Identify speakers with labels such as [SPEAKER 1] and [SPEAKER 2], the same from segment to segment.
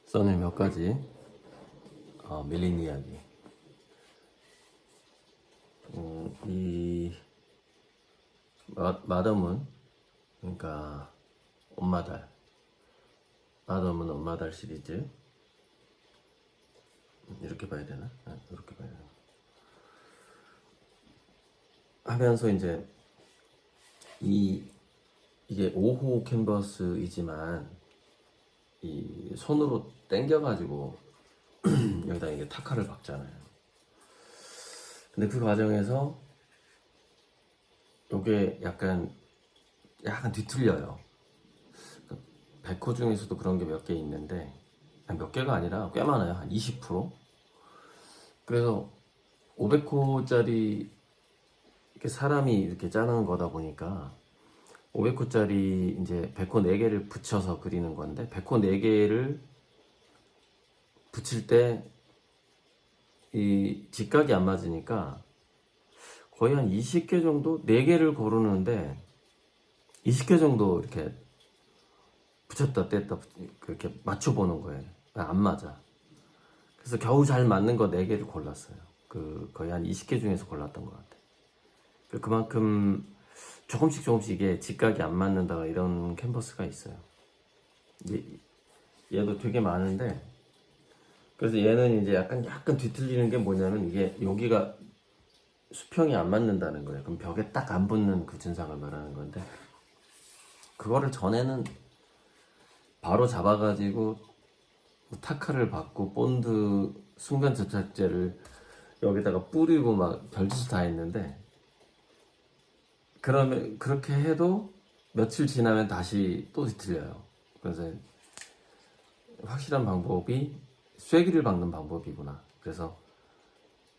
[SPEAKER 1] 써낼 몇 가지 밀린 이야기. 이 마덤은, 그러니까 엄마달, 마덤은 엄마달 시리즈, 이렇게 봐야 되나? 이렇게 봐야 되나? 하면서 이제 이게 5호 캔버스이지만 이 손으로 당겨가지고 여기다 이게 타카를 박잖아요. 근데 그 과정에서 요게 약간 뒤틀려요. 백호 중에서도 그런 게 몇 개 있는데, 몇 개가 아니라 꽤 많아요. 한 20%. 그래서 500호짜리 이렇게 사람이 이렇게 짜는 거다 보니까 500호짜리 이제 100호 4개를 붙여서 그리는 건데, 100호 4개를 붙일 때 이 직각이 안 맞으니까 거의 한 20개 정도, 4개를 고르는데 20개 정도 이렇게 붙였다 뗐다 그렇게 맞춰보는 거예요. 안 맞아. 그래서 겨우 잘 맞는 거 4개를 골랐어요. 거의 한 20개 중에서 골랐던 것 같아요. 그만큼 조금씩 이게 직각이 안 맞는다, 이런 캔버스가 있어요. 얘도 되게 많은데, 그래서 얘는 이제 약간 뒤틀리는 게 뭐냐면, 이게 여기가 수평이 안 맞는다는 거예요. 그럼 벽에 딱 안 붙는 그 증상을 말하는 건데, 그거를 전에는 바로 잡아가지고 타카를 받고 본드 순간 접착제를 여기다가 뿌리고 막 별짓을 다 했는데, 그러면 그렇게 해도 며칠 지나면 다시 또 뒤틀려요. 그래서 확실한 방법이 쐐기를 박는 방법이구나. 그래서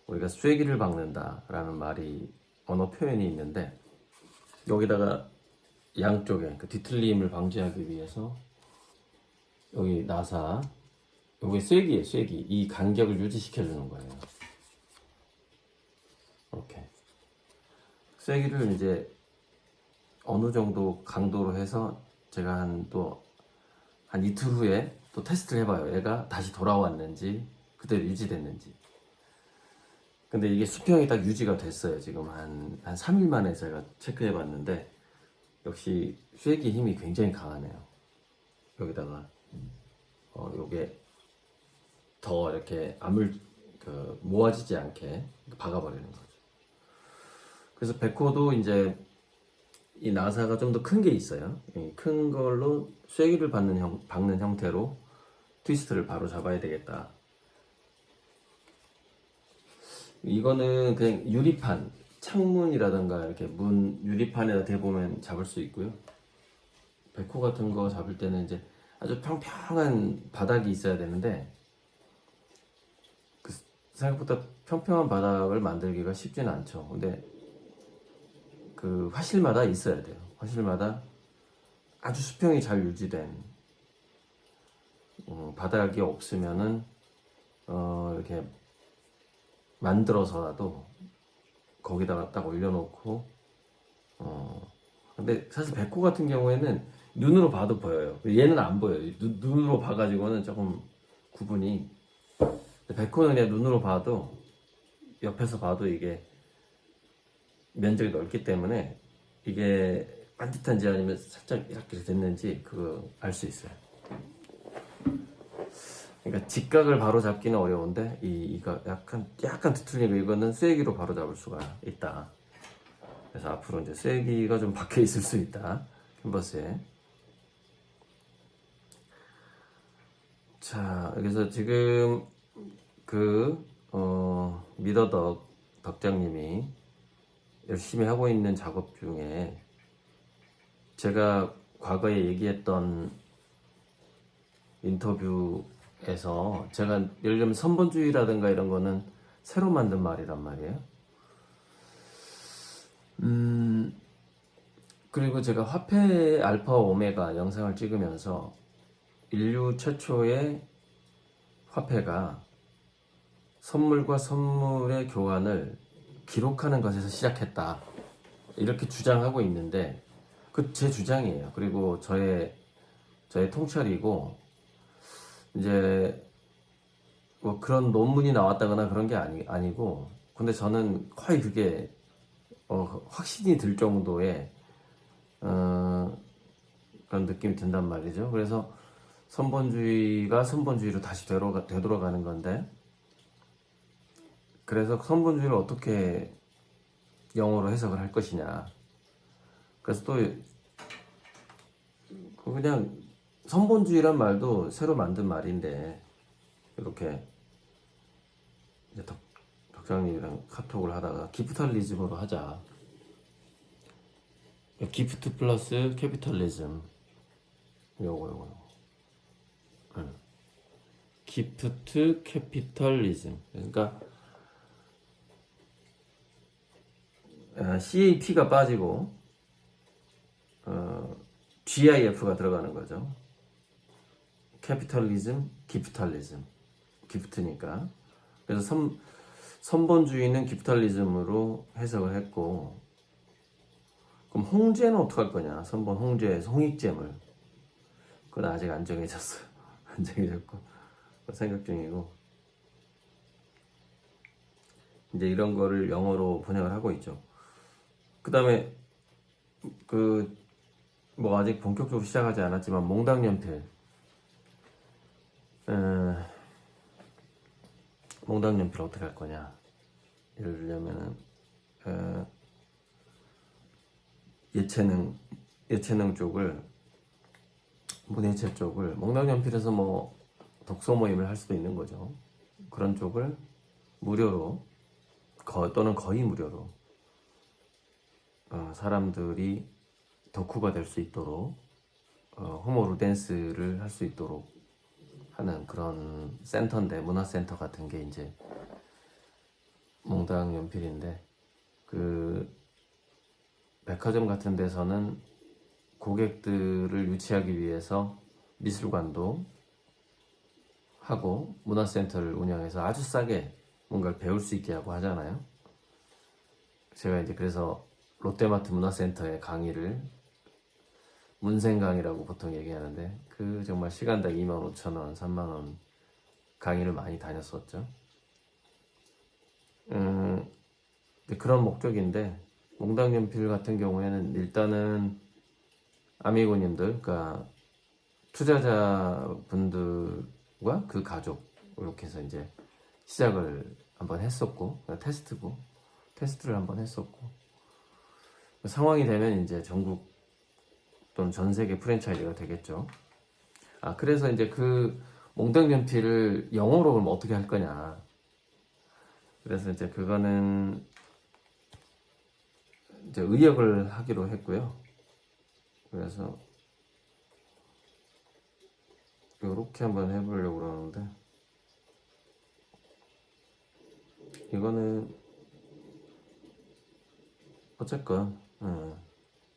[SPEAKER 1] 우리가 쐐기를 박는다라는 말이, 언어 표현이 있는데, 여기다가 양쪽에 그 뒤틀림을 방지하기 위해서 여기 나사, 여기 쐐기예요. 쐐기. 이 간격을 유지시켜 주는 거예요. 이렇게 쐐기를 이제 어느 정도 강도로 해서 제가 한 이틀 후에 또 테스트를 해봐요. 얘가 다시 돌아왔는지 그대로 유지됐는지. 근데 이게 수평이 딱 유지가 됐어요. 지금 한 3일 만에 제가 체크해봤는데, 역시 쐐기 힘이 굉장히 강하네요. 여기다가 요게 더 이렇게 모아지지 않게 박아버리는 거죠. 그래서 백호도 이제 이 나사가 좀 더 큰 게 있어요. 큰 걸로 쐐기를 박는 형태로 트위스트를 바로 잡아야 되겠다. 이거는 그냥 유리판, 창문이라든가 이렇게 문 유리판에다 대보면 잡을 수 있고요. 백호 같은 거 잡을 때는 이제 아주 평평한 바닥이 있어야 되는데, 생각보다 평평한 바닥을 만들기가 쉽지는 않죠. 근데 그 화실마다 있어야 돼요. 화실마다 아주 수평이 잘 유지된 바닥이 없으면은 이렇게 만들어서라도 거기다가 딱 올려놓고, 근데 사실 백호 같은 경우에는 눈으로 봐도 보여요. 얘는 안 보여요. 눈으로 봐가지고는 조금 구분이. 백호는 그냥 눈으로 봐도, 옆에서 봐도 이게 면적이 넓기 때문에 이게 반듯한지 아니면 살짝 이렇게 됐는지 그거 알 수 있어요. 그러니까 직각을 바로 잡기는 어려운데, 이거 약간 뒤틀리고, 이거는 쐐기로 바로 잡을 수가 있다. 그래서 앞으로 이제 쐐기가 좀 박혀 있을 수 있다, 캔버스에. 자, 그래서 지금 미더덕 덕장님이 열심히 하고 있는 작업 중에, 제가 과거에 얘기했던 인터뷰에서, 제가 예를 들면 선본주의라든가 이런 거는 새로 만든 말이란 말이에요. 그리고 제가 화폐 알파 오메가 영상을 찍으면서 인류 최초의 화폐가 선물과 선물의 교환을 기록하는 것에서 시작했다, 이렇게 주장하고 있는데, 그 제 주장이에요. 그리고 저의 통찰이고, 이제 뭐 그런 논문이 나왔다거나 그런 게 아니고, 근데 저는 거의 그게 확신이 들 정도의 그런 느낌이 든단 말이죠. 그래서 선본주의가 선본주의로 다시 되돌아가는 건데, 그래서 선본주의를 어떻게 영어로 해석을 할 것이냐. 그래서 또 그냥 선본주의란 말도 새로 만든 말인데, 이렇게 이제 덕장님이랑 카톡을 하다가 기프탈리즘으로 하자. 기프트 플러스 캐피탈리즘. 요거. 응. 기프트 캐피탈리즘. 그러니까 CAT가 빠지고 GIF가 들어가는 거죠. 캐피탈리즘, 기프탈리즘. 기프트니까. 그래서 선본주의는 기프탈리즘으로 해석을 했고, 그럼 홍제는 어떡할 거냐? 선본 홍제에서 홍익재물. 그건 아직 안 정해졌어요. 안 정해졌고 생각 중이고, 이제 이런 거를 영어로 번역을 하고 있죠. 그 다음에 뭐 아직 본격적으로 시작하지 않았지만 몽당연필, 몽당연필 어떻게 할 거냐? 예를 들자면은 예체능 쪽을, 문예체 쪽을 몽당연필에서 뭐 독서 모임을 할 수도 있는 거죠. 그런 쪽을 무료로 또는 거의 무료로 사람들이 덕후가 될 수 있도록 호모 루덴스를 할 수 있도록 하는 그런 센터인데, 문화센터 같은 게 이제 몽당 연필인데, 그 백화점 같은 데서는 고객들을 유치하기 위해서 미술관도 하고 문화센터를 운영해서 아주 싸게 뭔가를 배울 수 있게 하고 하잖아요. 제가 이제 그래서 롯데마트 문화센터의 강의를 문생강이라고 보통 얘기하는데, 그 정말 시간당 25,000원, 30,000원 강의를 많이 다녔었죠. 그런 목적인데, 몽당연필 같은 경우에는 일단은 아미고님들, 그러니까 투자자분들과 그 가족, 이렇게 해서 이제 시작을 한번 했었고, 테스트를 한번 했었고, 상황이 되면 이제 전국 또는 전 세계 프랜차이즈가 되겠죠. 그래서 이제 그 몽당연필을 영어로 그럼 어떻게 할 거냐. 그래서 이제 그거는 이제 의역을 하기로 했고요. 그래서 이렇게 한번 해보려고 그러는데, 이거는 어쨌건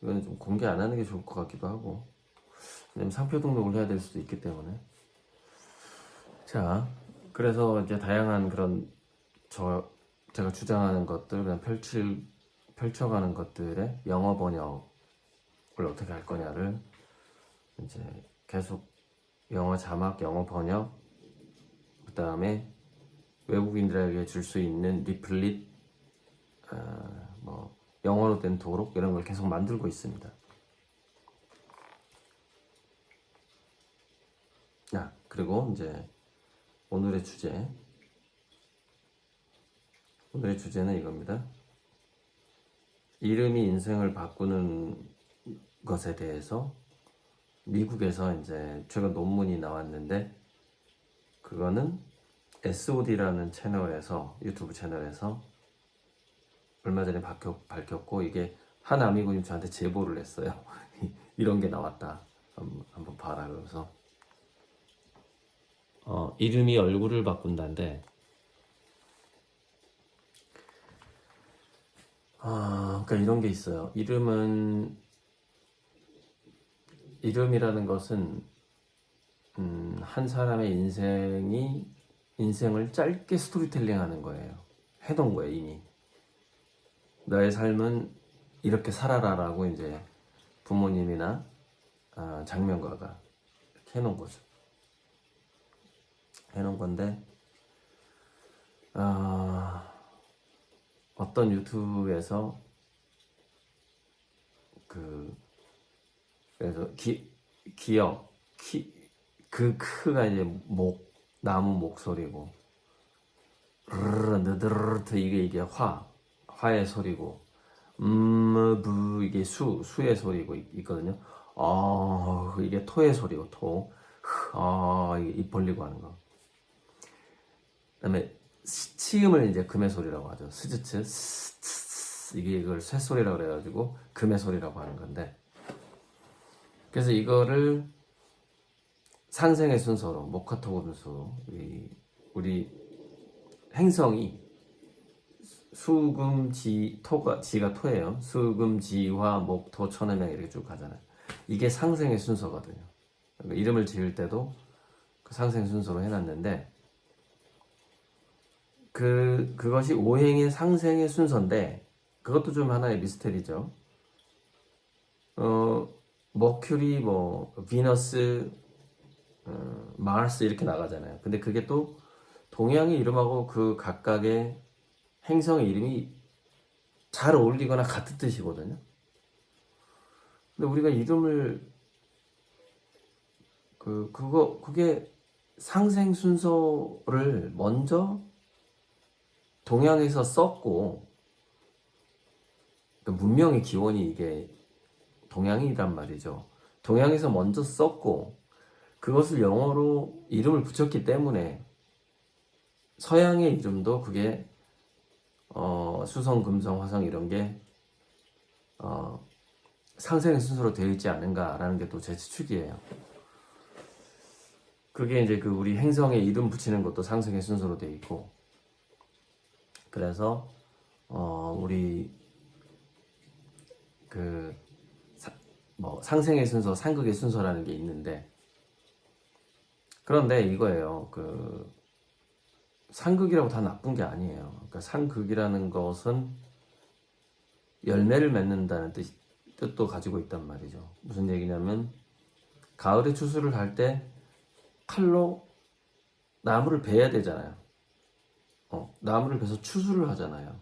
[SPEAKER 1] 이거는 좀 공개 안 하는 게 좋을 것 같기도 하고, 왜냐면 상표 등록을 해야 될 수도 있기 때문에. 자, 그래서 이제 다양한 그런 제가 주장하는 것들, 그냥 펼쳐가는 것들의 영어 번역을 어떻게 할 거냐를 이제 계속, 영어 자막, 영어 번역, 그 다음에 외국인들에게 줄 수 있는 리플릿, 뭐 영어로 된 도록, 이런 걸 계속 만들고 있습니다. 그리고 이제 오늘의 주제는 이겁니다. 이름이 인생을 바꾸는 것에 대해서 미국에서 이제 최근 논문이 나왔는데, 그거는 SOD라는 채널에서, 유튜브 채널에서 얼마 전에 밝혔고, 이게 한 아미고님 저한테 제보를 했어요. 이런 게 나왔다, 한번 봐라. 그래서 이름이 얼굴을 바꾼다는데, 그러니까 이런 게 있어요. 이름이라는 것은 한 사람의 인생을 짧게 스토리텔링 하는 거예요. 해놓은 거예요, 이미. 너의 삶은 이렇게 살아라라고 이제 부모님이나 장면가가 이렇게 해놓은 거죠. 해놓은 건데, 어떤 유튜브에서 그래서 기역 그 크가 이제 나무 목소리고, 느드르트 이게 화의 소리고, 부 이게 수의 소리고 있거든요. 이게 토의 소리고, 이게 입 벌리고 하는 거. 그다음에 치음을 이제 금의 소리라고 하죠. 스즈츠, 이걸 쇳소리라고 그래가지고 금의 소리라고 하는 건데, 그래서 이거를 상생의 순서로 목화토 금수, 우리 행성이 지가 토예요. 수금, 지화, 목, 토, 천음양 이렇게 쭉 가잖아요. 이게 상생의 순서거든요. 그러니까 이름을 지을 때도 그 상생 순서로 해놨는데, 그것이 오행의 상생의 순서인데, 그것도 좀 하나의 미스테리죠. 머큐리, 비너스, 마르스 이렇게 나가잖아요. 근데 그게 또 동양의 이름하고 그 각각의 행성의 이름이 잘 어울리거나 같은 뜻이거든요. 근데 우리가 이름을 그게 상생 순서를 먼저 동양에서 썼고, 문명의 기원이 이게 동양이란 말이죠. 동양에서 먼저 썼고, 그것을 영어로 이름을 붙였기 때문에 서양의 이름도 그게 수성, 금성, 화성 이런 게 상생의 순서로 되어 있지 않은가라는 게 또 제 추측이에요. 그게 이제 우리 행성에 이름 붙이는 것도 상생의 순서로 되어 있고, 그래서 우리 상생의 순서, 상극의 순서라는 게 있는데, 그런데 이거예요. 상극이라고 다 나쁜 게 아니에요. 그러니까 상극이라는 것은 열매를 맺는다는 뜻도 가지고 있단 말이죠. 무슨 얘기냐면, 가을에 추수를 할 때 칼로 나무를 베야 되잖아요. 나무를 베서 추수를 하잖아요.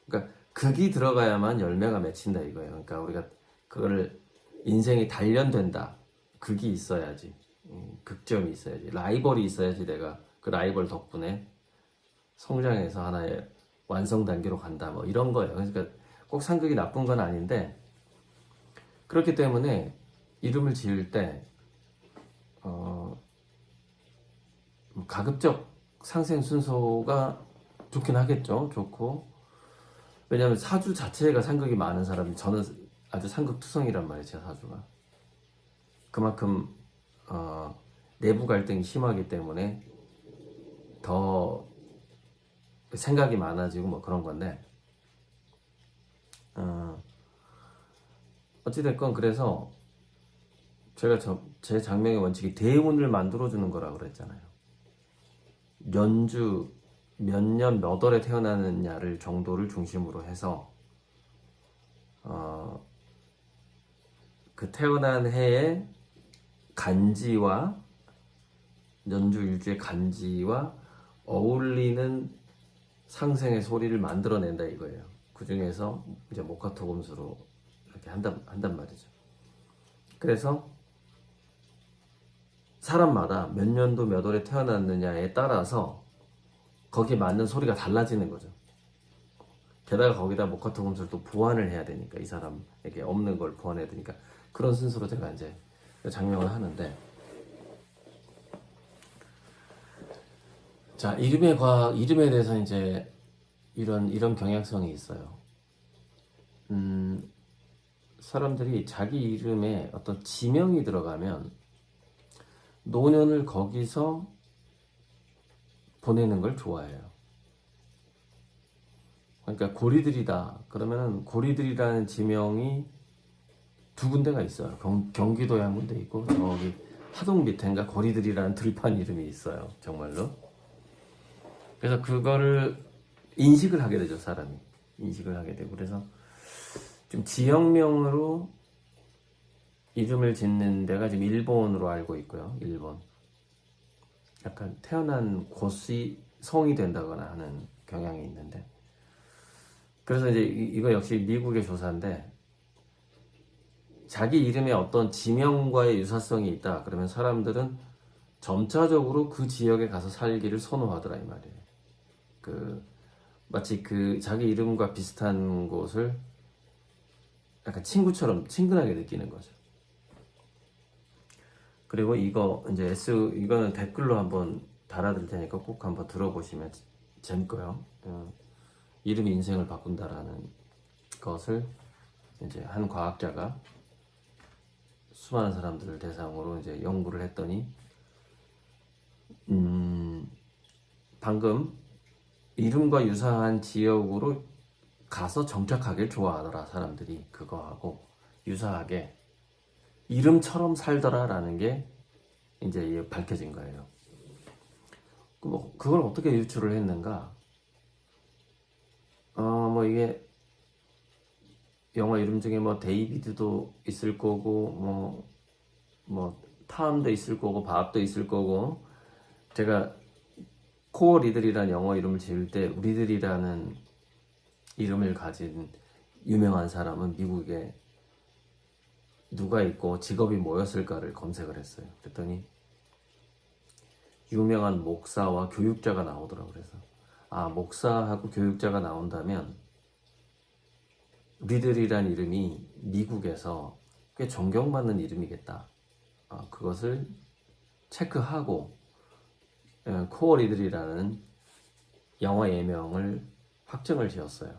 [SPEAKER 1] 그러니까 극이 들어가야만 열매가 맺힌다 이거예요. 그러니까 우리가 그거를 인생이 단련된다. 극이 있어야지. 극점이 있어야지. 라이벌이 있어야지 내가 그 라이벌 덕분에 성장해서 하나의 완성 단계로 간다. 이런 거예요. 그러니까 꼭 상극이 나쁜 건 아닌데, 그렇기 때문에 이름을 지을 때 가급적 상생 순서가 좋긴 하겠죠. 좋고, 왜냐하면 사주 자체가 상극이 많은 사람이, 저는 아주 상극투성이란 말이에요. 제 사주가 그만큼 내부 갈등이 심하기 때문에 더 생각이 많아지고 그런 건데, 어찌됐건 그래서 제가 제 장명의 원칙이 대운을 만들어주는 거라고 그랬잖아요. 연주 몇 년 몇 월에 태어나느냐를 정도를 중심으로 해서 그 태어난 해의 간지와 연주 일주의 간지와 어울리는 상생의 소리를 만들어낸다 이거예요. 그 중에서 이제 목화토금수로 이렇게 한단 말이죠. 그래서 사람마다 몇 년도 몇 월에 태어났느냐에 따라서 거기에 맞는 소리가 달라지는 거죠. 게다가 거기다 목화토금수를 또 보완을 해야 되니까, 이 사람에게 없는 걸 보완해야 되니까, 그런 순서로 제가 이제 장명을 하는데, 자, 이름에 대해서 이제 이런 경향성이 있어요. 사람들이 자기 이름에 어떤 지명이 들어가면 노년을 거기서 보내는 걸 좋아해요. 그러니까 고리들이다 그러면 고리들이라는 지명이 두 군데가 있어요. 경기도에 한 군데 있고, 저기 하동 밑에인가 고리들이라는 들판 이름이 있어요. 정말로. 그래서 그거를 인식을 하게 되죠. 사람이 인식을 하게 되고, 그래서 좀 지역명으로 이름을 짓는 데가 지금 일본으로 알고 있고요. 일본. 약간 태어난 곳이 성이 된다거나 하는 경향이 있는데, 그래서 이제 이거 역시 미국의 조사인데, 자기 이름에 어떤 지명과의 유사성이 있다 그러면 사람들은 점차적으로 그 지역에 가서 살기를 선호하더라 이 말이에요. 그 마치 그 자기 이름과 비슷한 곳을 약간 친구처럼 친근하게 느끼는 거죠. 그리고 이거 이제 이거는 댓글로 한번 달아드릴 테니까 꼭 한번 들어보시면 재밌고요. 이름이 인생을 바꾼다라는 것을 이제 한 과학자가 수많은 사람들을 대상으로 이제 연구를 했더니, 방금 이름과 유사한 지역으로 가서 정착하길 좋아하더라 사람들이. 그거하고 유사하게 이름처럼 살더라라는 게 이제 밝혀진 거예요. 뭐 그걸 어떻게 유추를 했는가? 뭐 이게 영화 이름 중에 뭐 데이비드도 있을 거고 뭐 탐도 있을 거고 밥도 있을 거고, 제가 코어 리들이라는 영어 이름을 지을 때 리들이라는 이름을 가진 유명한 사람은 미국에 누가 있고 직업이 뭐였을까를 검색을 했어요. 그랬더니 유명한 목사와 교육자가 나오더라고요. 그래서 목사하고 교육자가 나온다면 리들이란 이름이 미국에서 꽤 존경받는 이름이겠다. 그것을 체크하고 코어 리들이라는 영어 예명을 확정을 지었어요.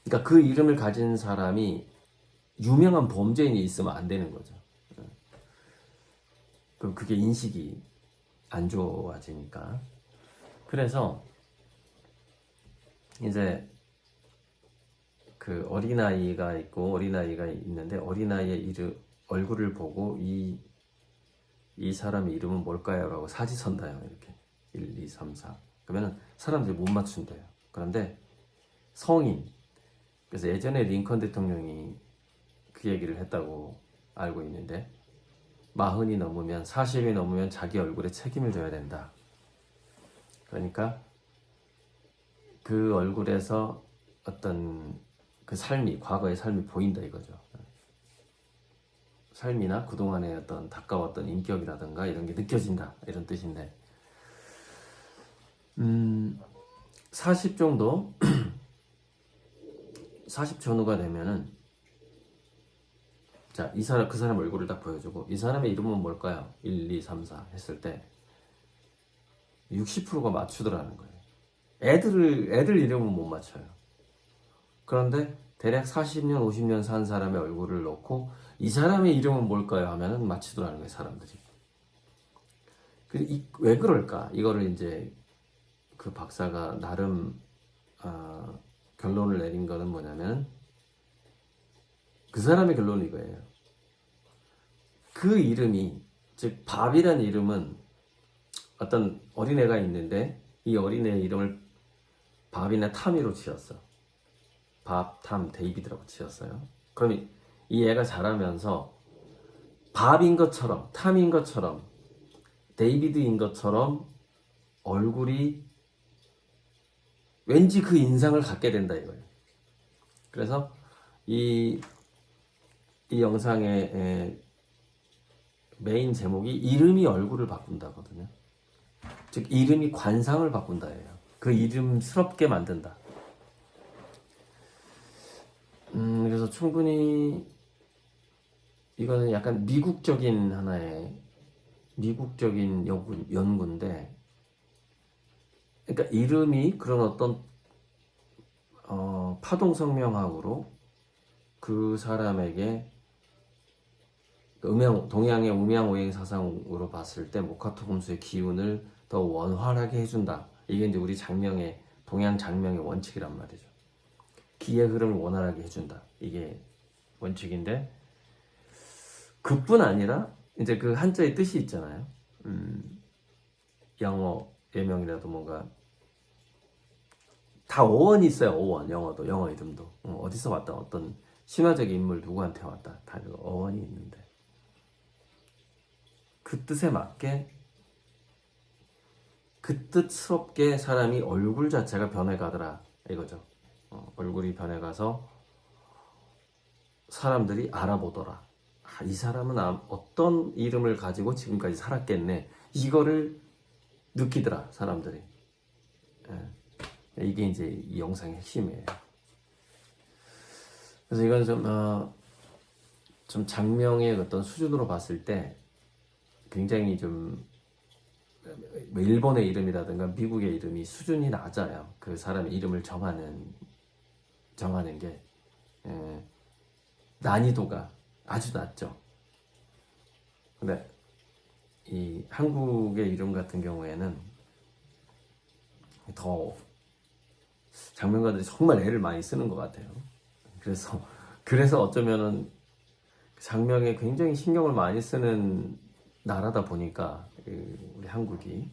[SPEAKER 1] 그러니까 그 이름을 가진 사람이 유명한 범죄인이 있으면 안 되는 거죠. 그럼 그게 인식이 안 좋아지니까. 그래서 이제 그 어린아이가 있고 어린아이가 있는데, 어린아이의 얼굴을 보고 이 사람의 이름은 뭘까요? 라고 사지선다요. 이렇게 1, 2, 3, 4 그러면 사람들이 못 맞춘대요. 그런데 성인, 그래서 예전에 링컨 대통령이 그 얘기를 했다고 알고 있는데, 40이 넘으면 40이 넘으면 자기 얼굴에 책임을 져야 된다. 그러니까 그 얼굴에서 어떤 그 삶이, 과거의 삶이 보인다 이거죠. 삶이나 그동안의 어떤 다가왔던 인격이라든가 이런 게 느껴진다 이런 뜻인데, 40 정도 40 전후가 되면은, 자, 그 사람 얼굴을 딱 보여주고 이 사람의 이름은 뭘까요? 1, 2, 3, 4 했을 때 60%가 맞추더라는 거예요. 애들 이름은 못 맞춰요. 그런데 대략 40년, 50년 산 사람의 얼굴을 넣고 이 사람의 이름은 뭘까요? 하면은 맞추더라는 거예요, 사람들이. 왜 그럴까? 이거를 이제 그 박사가 나름 결론을 내린 거는 뭐냐면, 그 사람의 결론은 이거예요. 그 이름이, 즉 밥이라는 이름은 어떤 어린애가 있는데 이 어린애의 이름을 밥이나 탐이로 지었어. 밥, 탐, 데이비드라고 지었어요. 그럼 이 애가 자라면서 밥인 것처럼, 탐인 것처럼, 데이비드인 것처럼 얼굴이 왠지 그 인상을 갖게 된다 이거예요. 그래서 이 영상의 메인 제목이 이름이 얼굴을 바꾼다거든요. 즉 이름이 관상을 바꾼다예요. 그 이름스럽게 만든다. 그래서 충분히 이거는 약간 미국적인 하나의 미국적인 연구인데, 그러니까 이름이 그런 어떤 파동성명학으로 그 사람에게 동양의 음양오행 사상으로 봤을 때 모카토금수의 기운을 더 원활하게 해준다. 이게 이제 우리 동양 장명의 원칙이란 말이죠. 기의 흐름을 원활하게 해준다. 이게 원칙인데, 그뿐 아니라 이제 그 한자의 뜻이 있잖아요. 영어 예명이라도 뭔가 다 어원이 있어요. 어원, 영어 이름도 어디서 왔다, 어떤 신화적 인물 누구한테 왔다, 다 어원이 있는데 그 뜻에 맞게 그 뜻스럽게 사람이 얼굴 자체가 변해가더라 이거죠. 얼굴이 변해가서 사람들이 알아보더라. 이 사람은 어떤 이름을 가지고 지금까지 살았겠네. 이거를 느끼더라 사람들이. 이게 이제 이 영상의 핵심이에요. 그래서 이건 좀 장명의 어떤 수준으로 봤을 때 굉장히 좀 일본의 이름이라든가 미국의 이름이 수준이 낮아요. 그 사람의 이름을 정하는 게 난이도가 아주 낮죠. 근데 이 한국의 이름 같은 경우에는 더 장면가들이 정말 애를 많이 쓰는 것 같아요. 그래서 어쩌면은 장명에 굉장히 신경을 많이 쓰는 나라다 보니까 우리 한국이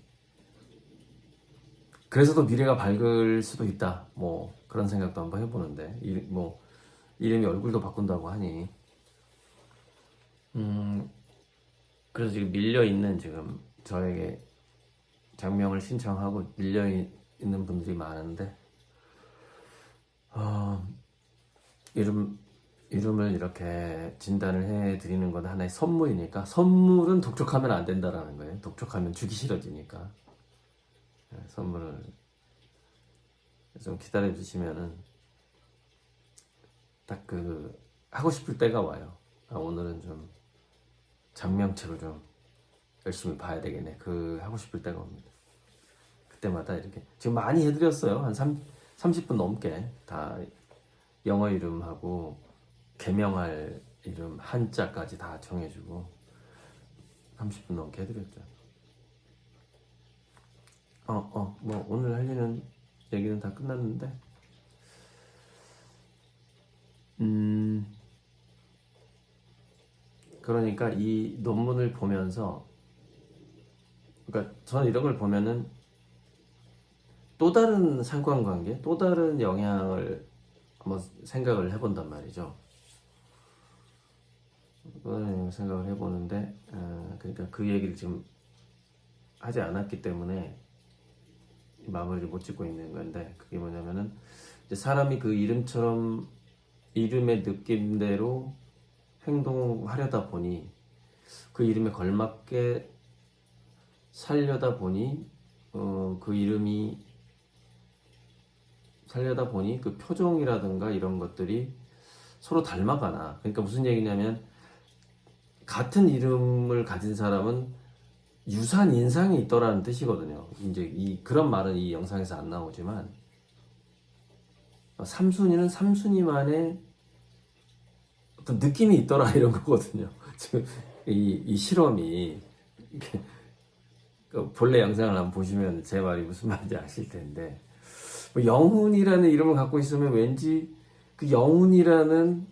[SPEAKER 1] 그래서 더 미래가 밝을 수도 있다. 뭐 그런 생각도 한번 해보는데 이름이 얼굴도 바꾼다고 하니 그래서 지금 밀려있는 지금 저에게 장명을 신청하고 밀려있는 분들이 많은데 이름을 이렇게 진단을 해드리는 건 하나의 선물이니까 선물은 독촉하면 안 된다라는 거예요. 독촉하면 주기 싫어지니까 선물을 좀 기다려 주시면은 딱 그 하고 싶을 때가 와요. 오늘은 좀 장명책을 좀 열심히 봐야 되겠네. 그 하고 싶을 때가 옵니다. 그때마다 이렇게 지금 많이 해드렸어요. 한 30분 넘게 다 영어 이름하고 개명할 이름 한자까지 다 정해주고 30분 넘게 해드렸죠. 뭐 오늘 할 일은 얘기는 다 끝났는데 그러니까 이 논문을 보면서 그러니까 저는 이런 걸 보면은 또 다른 상관관계, 또 다른 영향을 한번 생각을 해본단 말이죠. 또 다른 생각을 해보는데 그러니까 그 얘기를 지금 하지 않았기 때문에 마무리를 못 짓고 있는 건데 그게 뭐냐면은 이제 사람이 그 이름처럼 이름의 느낌대로 행동하려다 보니 그 이름에 걸맞게 살려다 보니 그 이름이 살려다 보니 그 표정이라든가 이런 것들이 서로 닮아가나. 그러니까 무슨 얘기냐면 같은 이름을 가진 사람은 유사한 인상이 있더라는 뜻이거든요. 이제 그런 말은 이 영상에서 안 나오지만 삼순이는 삼순이만의 어떤 느낌이 있더라 이런 거거든요. 지금 이 실험이 본래 영상을 한번 보시면 제 말이 무슨 말인지 아실 텐데 영훈이라는 이름을 갖고 있으면 왠지 그 영훈이라는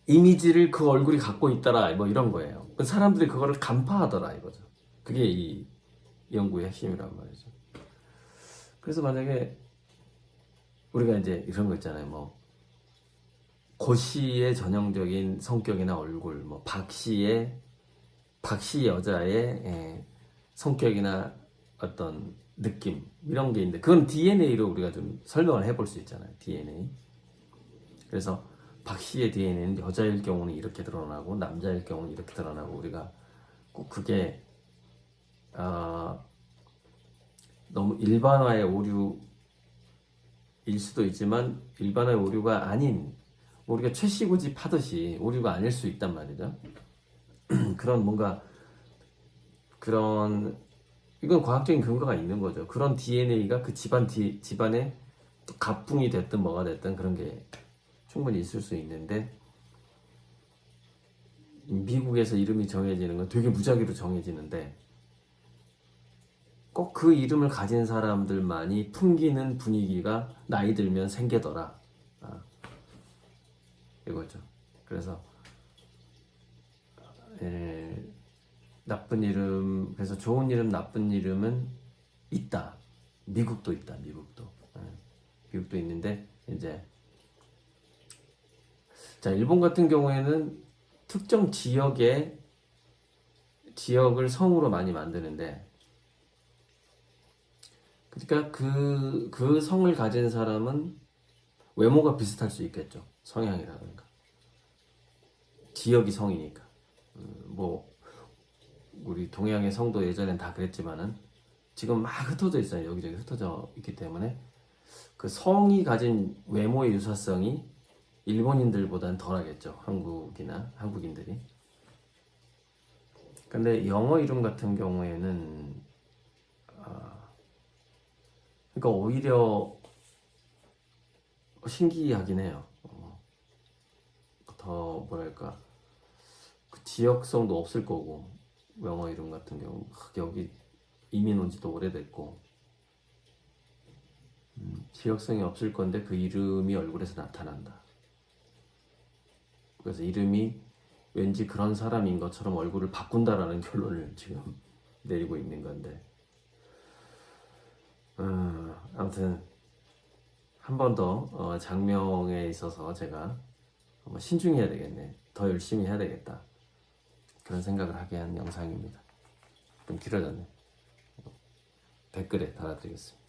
[SPEAKER 1] 이미지를 그 얼굴이 갖고 있더라 뭐 이런 거예요. 사람들이 그거를 간파하더라 이거죠. 그게 이 연구의 핵심이란 말이죠. 그래서 만약에 우리가 이제 이런 거 있잖아요. 뭐 고씨의 전형적인 성격이나 얼굴, 뭐 박씨 여자의 성격이나 어떤 느낌 이런 게 있는데 그건 DNA로 우리가 좀 설명을 해볼 수 있잖아요. DNA. 그래서 박씨의 DNA는 여자일 경우는 이렇게 드러나고 남자일 경우는 이렇게 드러나고 우리가 꼭 그게 너무 일반화의 오류일 수도 있지만 일반화의 오류가 아닌 우리가 최씨구집 하듯이 오류가 아닐 수 있단 말이죠. 그런 뭔가 그런 이건 과학적인 근거가 있는 거죠. 그런 DNA가 그 집안에 갑붕이 됐든 뭐가 됐든 그런 게 충분히 있을 수 있는데 미국에서 이름이 정해지는 건 되게 무작위로 정해지는데 꼭 그 이름을 가진 사람들만이 풍기는 분위기가 나이 들면 생기더라. 이거죠. 그래서 나쁜 이름, 그래서 좋은 이름, 나쁜 이름은 있다. 미국도 있다. 미국도 있는데 이제 자 일본 같은 경우에는 특정 지역을 성으로 많이 만드는데 그러니까 그 성을 가진 사람은 외모가 비슷할 수 있겠죠. 성향이라든가. 지역이 성이니까. 뭐 우리 동양의 성도 예전엔 다 그랬지만은 지금 막 흩어져 있어요. 여기저기 흩어져 있기 때문에 그 성이 가진 외모의 유사성이 일본인들보다는 덜하겠죠. 한국인들이. 근데 영어 이름 같은 경우에는 그러니까 오히려 신기하긴 해요. 더 뭐랄까 그 지역성도 없을 거고 영어 이름 같은 경우 여기 이민 온 지도 오래됐고 지역성이 없을 건데 그 이름이 얼굴에서 나타난다. 그래서 이름이 왠지 그런 사람인 것처럼 얼굴을 바꾼다라는 결론을 지금 내리고 있는 건데 아무튼 한 번 더 장명에 있어서 제가 한번 신중해야 되겠네. 더 열심히 해야 되겠다. 그런 생각을 하게 한 영상입니다. 좀 길어졌네. 댓글에 달아드리겠습니다.